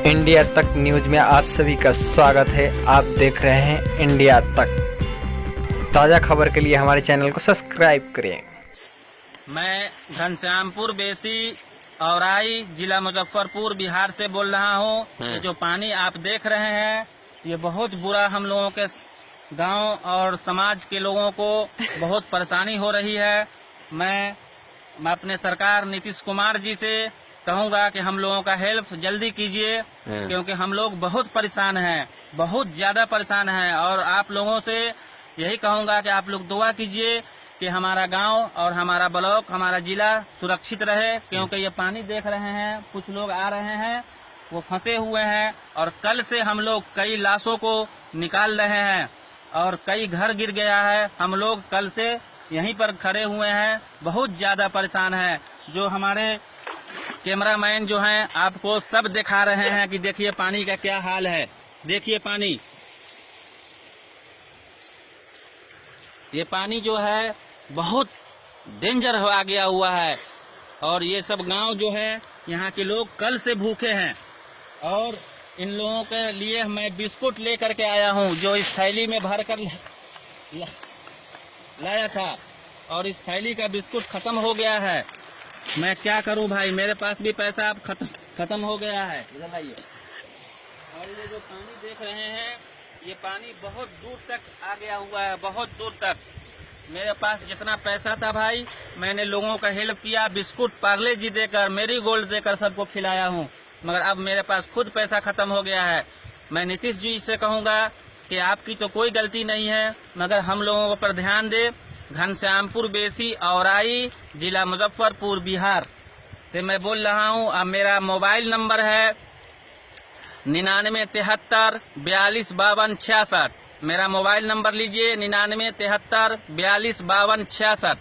India तक news में आप सभी का स्वागत है। आप देख रहे हैं इंडिया तक। ताज़ा खबर के लिए हमारे चैनल को सब्सक्राइब करें। मैं घनश्यामपुर बेसी औराई जिला मुजफ्फरपुर बिहार से बोल रहा हूँ। ये जो पानी आप देख रहे हैं ये बहुत बुरा हम लोगों के गांव और समाज के लोगों को बहुत परेशानी हो रही है। मैं अपने सरकार नीतीश कुमार जी से कहूँगा कि हम लोगों का हेल्प जल्दी कीजिए, क्योंकि हम लोग बहुत परेशान हैं, बहुत ज़्यादा परेशान हैं। और आप लोगों से यही कहूँगा कि आप लोग दुआ कीजिए कि हमारा गांव और हमारा ब्लॉक, हमारा जिला सुरक्षित रहे, क्योंकि ये पानी देख रहे हैं कुछ लोग आ रहे हैं वो फंसे हुए हैं। और कल से हम लोग कई लाशों को निकाल रहे हैं और कई घर गिर गया है। हम लोग कल से यहीं पर खड़े हुए हैं, बहुत ज़्यादा परेशान हैं। जो हमारे कैमरामैन जो हैं आपको सब दिखा रहे हैं कि देखिए पानी का क्या हाल है। देखिए पानी, ये पानी जो है बहुत डेंजर आ गया हुआ है। और ये सब गांव जो है यहाँ के लोग कल से भूखे हैं। और इन लोगों के लिए मैं बिस्कुट लेकर के आया हूँ, जो इस थैली में भर कर लाया था। और इस थैली का बिस्कुट खत्म हो गया है। मैं क्या करूं भाई, मेरे पास भी पैसा अब खत्म हो गया है। इधर आइए। और ये जो पानी देख रहे हैं ये पानी बहुत दूर तक आ गया हुआ है, बहुत दूर तक। मेरे पास जितना पैसा था भाई मैंने लोगों का हेल्प किया, बिस्कुट पार्ले जी देकर, मेरी गोल्ड देकर सबको खिलाया हूँ। मगर अब मेरे पास खुद पैसा खत्म हो गया है। मैं नीतीश जी से कहूँगा कि आपकी तो कोई गलती नहीं है, मगर हम लोगों पर ध्यान दे। घनश्यामपुर बेसी औराई जिला मुजफ्फरपुर बिहार से मैं बोल रहा हूँ। अब मेरा मोबाइल नंबर है 9973 42 52 66। मेरा मोबाइल नंबर लीजिए 9973 42 52 66।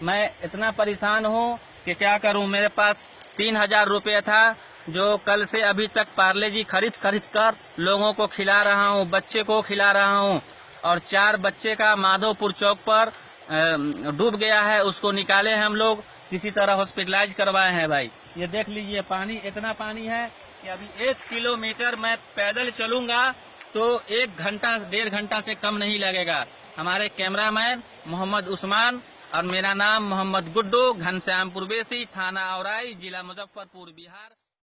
मैं इतना परेशान हूँ कि क्या करूँ। मेरे पास 3000 रुपये था, जो कल से अभी तक पार्ले जी खरीद कर लोगों को खिला रहा हूँ, बच्चे को खिला रहा हूँ। और 4 बच्चे का माधोपुर चौक पर डूब गया है, उसको निकाले हैं हम लोग, किसी तरह हॉस्पिटलाइज करवाए हैं भाई। ये देख लीजिए पानी, इतना पानी है कि अभी 1 किलोमीटर मैं पैदल चलूंगा तो 1 घंटा 1.5 घंटा से कम नहीं लगेगा। हमारे कैमरामैन मोहम्मद उस्मान और मेरा नाम मोहम्मद गुड्डू, घनश्यामपुर बेसी, थाना औराई, जिला मुजफ्फरपुर बिहार।